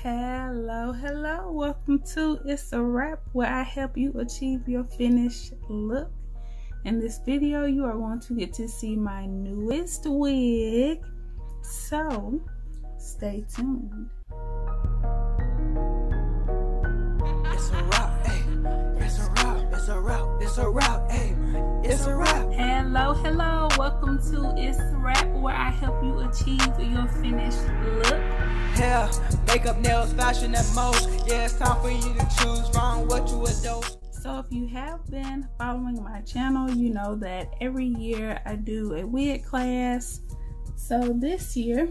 Hello, welcome to Itz Sirap, where I help you achieve your finished look. In this video, you are going to get to see my newest wig, so stay tuned. It's a wrap, hey. It's a wrap, it's a wrap, it's a wrap, hey. It's a wrap. Hello, welcome to Itz Sirap, where I help you achieve your finished look. Hair, makeup, nails, fashion, and most. Yeah, it's time for you to choose from what you adore. So if you have been following my channel, you know that every year I do a wig class. So this year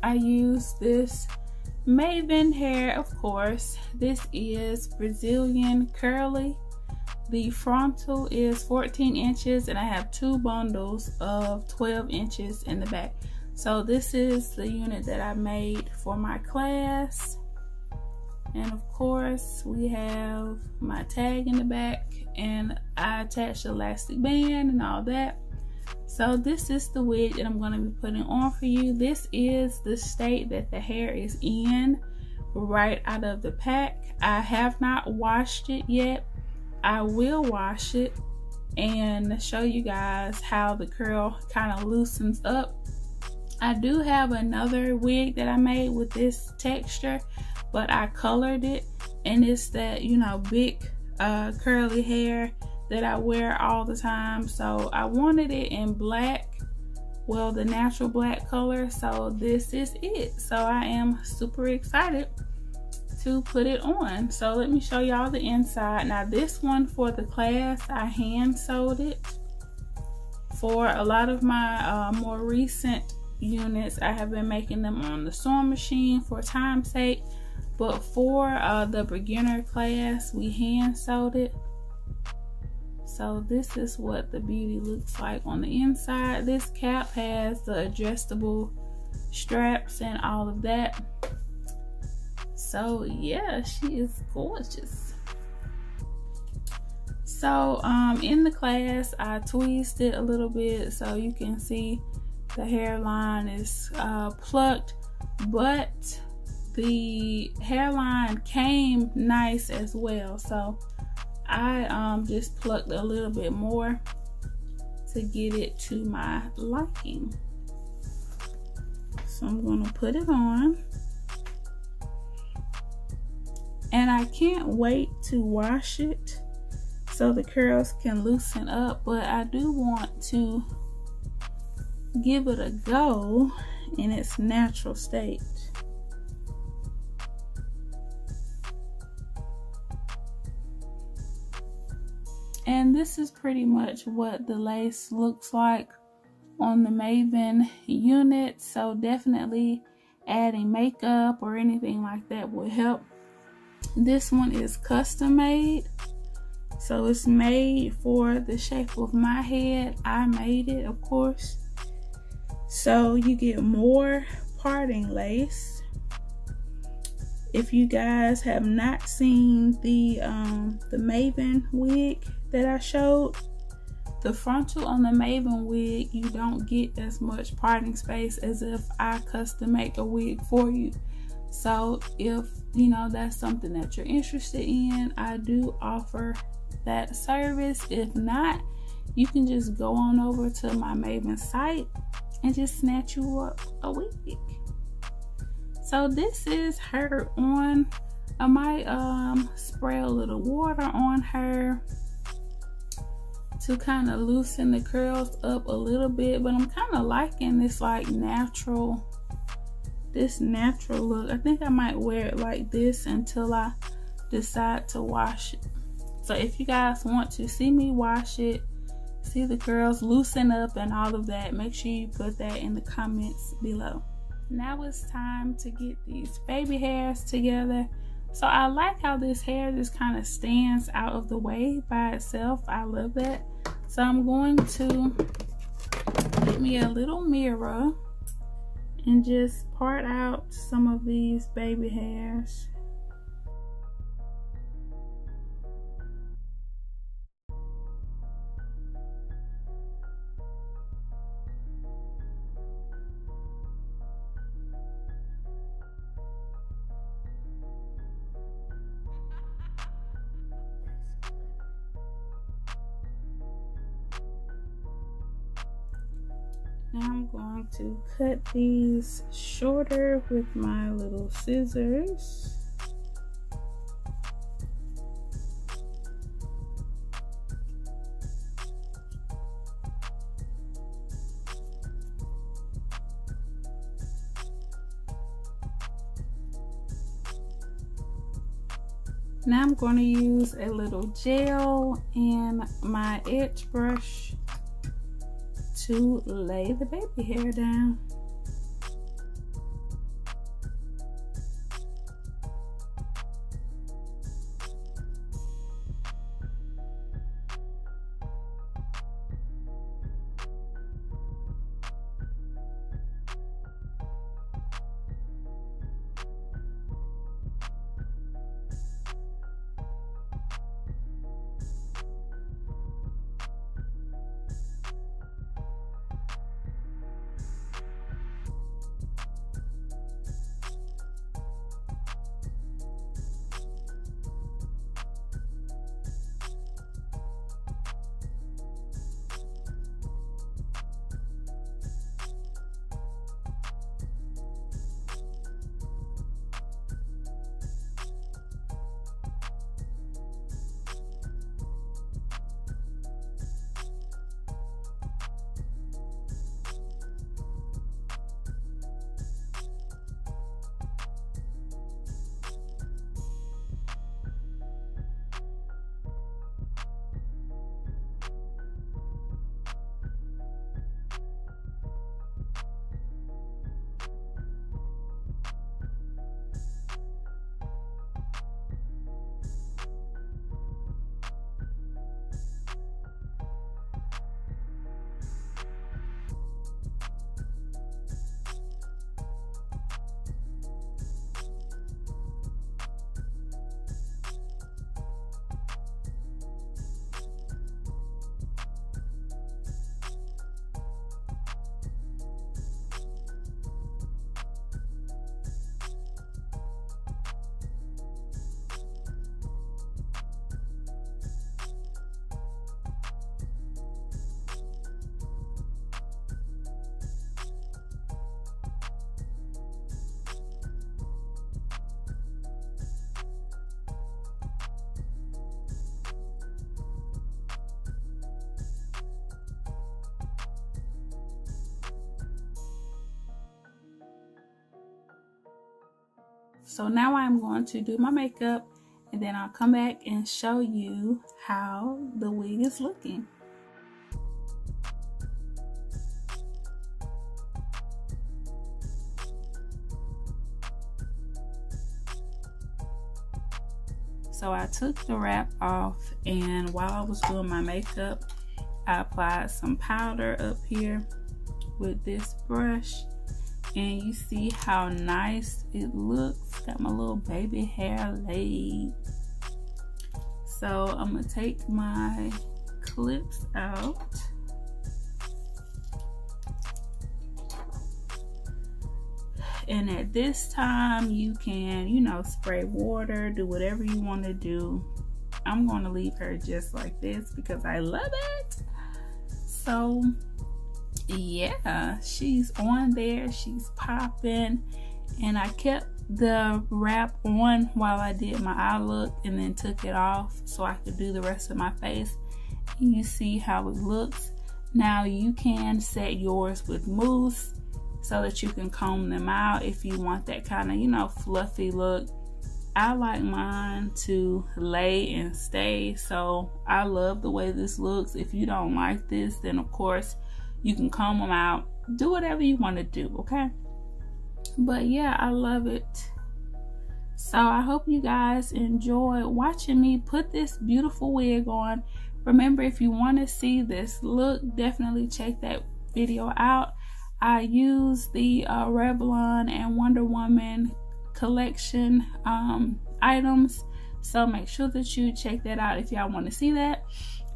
I use this Mayvenn hair, of course. This is Brazilian curly. The frontal is 14 inches and I have two bundles of 12 inches in the back. So this is the unit that I made for my class. And of course we have my tag in the back and I attached the elastic band and all that. So this is the wig that I'm going to be putting on for you. This is the state that the hair is in right out of the pack. I have not washed it yet. I will wash it and show you guys how the curl kind of loosens up. I do have another wig that I made with this texture, but I colored it, and it's that, you know, big curly hair that I wear all the time. So I wanted it in black, well, the natural black color, so this is it. So I am super excited to put it on. So let me show y'all the inside. Now this one for the class, I hand sewed it. For a lot of my more recent units, I have been making them on the sewing machine for time's sake, but for the beginner class, we hand sewed it. So this is what the beauty looks like on the inside. This cap has the adjustable straps and all of that. So yeah, she is gorgeous. So in the class, I tweezed it a little bit so you can see the hairline is plucked, but the hairline came nice as well. So I just plucked a little bit more to get it to my liking. So I'm gonna put it on. And I can't wait to wash it so the curls can loosen up, but I do want to give it a go in its natural state. And this is pretty much what the lace looks like on the Mayvenn unit. So definitely adding makeup or anything like that will help. This one is custom made. So it's made for the shape of my head. I made it, of course. So you get more parting lace. If you guys have not seen the Mayvenn wig that I showed, the frontal on the Mayvenn wig, you don't get as much parting space as if I custom make a wig for you. So if you know that's something that you're interested in, I do offer that service. If not, you can just go on over to my Mayvenn site and just snatch you up a wig. So this is her on. I might spray a little water on her to kind of loosen the curls up a little bit, but I'm kind of liking this like natural look. I think I might wear it like this until I decide to wash it. So if you guys want to see me wash it, see the curls loosen up and all of that, make sure you put that in the comments below. Now it's time to get these baby hairs together. So I like how this hair just kind of stands out of the way by itself. I love that. So I'm going to get me a little mirror and just part out some of these baby hairs. Now I'm going to cut these shorter with my little scissors. Now I'm going to use a little gel and my edge brush to lay the baby hair down. So now I'm going to do my makeup and then I'll come back and show you how the wig is looking. So I took the wrap off, and while I was doing my makeup, I applied some powder up here with this brush. And you see how nice it looks. Got my little baby hair laid. So I'm gonna take my clips out. And at this time you can, you know, spray water, do whatever you want to do. I'm gonna leave her just like this because I love it. So yeah, she's on there, she's popping, and I kept the wrap on while I did my eye look and then took it off so I could do the rest of my face. And you see how it looks. Now you can set yours with mousse so that you can comb them out if you want that kind of, you know, fluffy look. I like mine to lay and stay, so I love the way this looks. If you don't like this, then of course you can comb them out, do whatever you want to do, okay? But yeah, I love it. So I hope you guys enjoy watching me put this beautiful wig on. Remember, if you want to see this look, definitely check that video out. I use the Revlon and Wonder Woman collection items, so make sure that you check that out if y'all want to see that.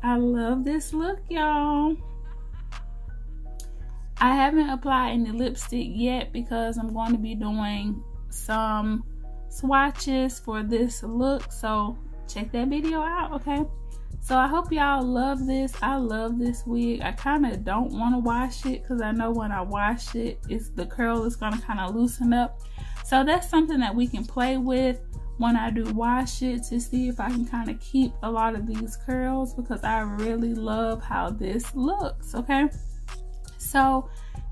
I love this look, y'all. I haven't applied any lipstick yet because I'm going to be doing some swatches for this look, so check that video out, okay? So I hope y'all love this. I love this wig. I kind of don't want to wash it because I know when I wash it, the curl is going to kind of loosen up. So that's something that we can play with when I do wash it, to see if I can kind of keep a lot of these curls, because I really love how this looks, okay? So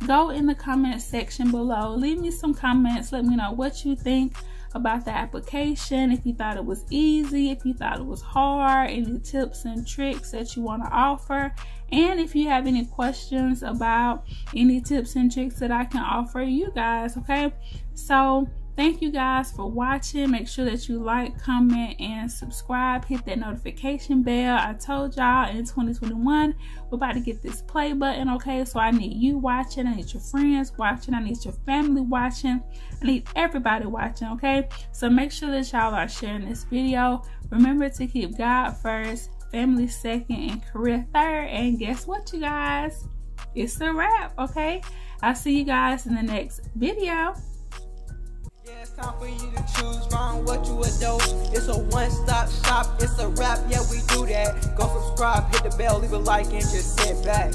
go in the comment section below, leave me some comments, let me know what you think about the application, if you thought it was easy, if you thought it was hard, any tips and tricks that you want to offer, and if you have any questions about any tips and tricks that I can offer you guys, okay? So thank you guys for watching. Make sure that you like, comment, and subscribe. Hit that notification bell. I told y'all in 2021 we're about to get this play button, okay? So I need you watching, I need your friends watching, I need your family watching, I need everybody watching, okay? So make sure that y'all are sharing this video. Remember to keep God first, family second, and career third. And guess what, you guys? It's a wrap, okay? I'll see you guys in the next video. It's time for you to choose from what you adore. It's a one-stop shop, it's a wrap, yeah, we do that. Go subscribe, hit the bell, leave a like, and just sit back.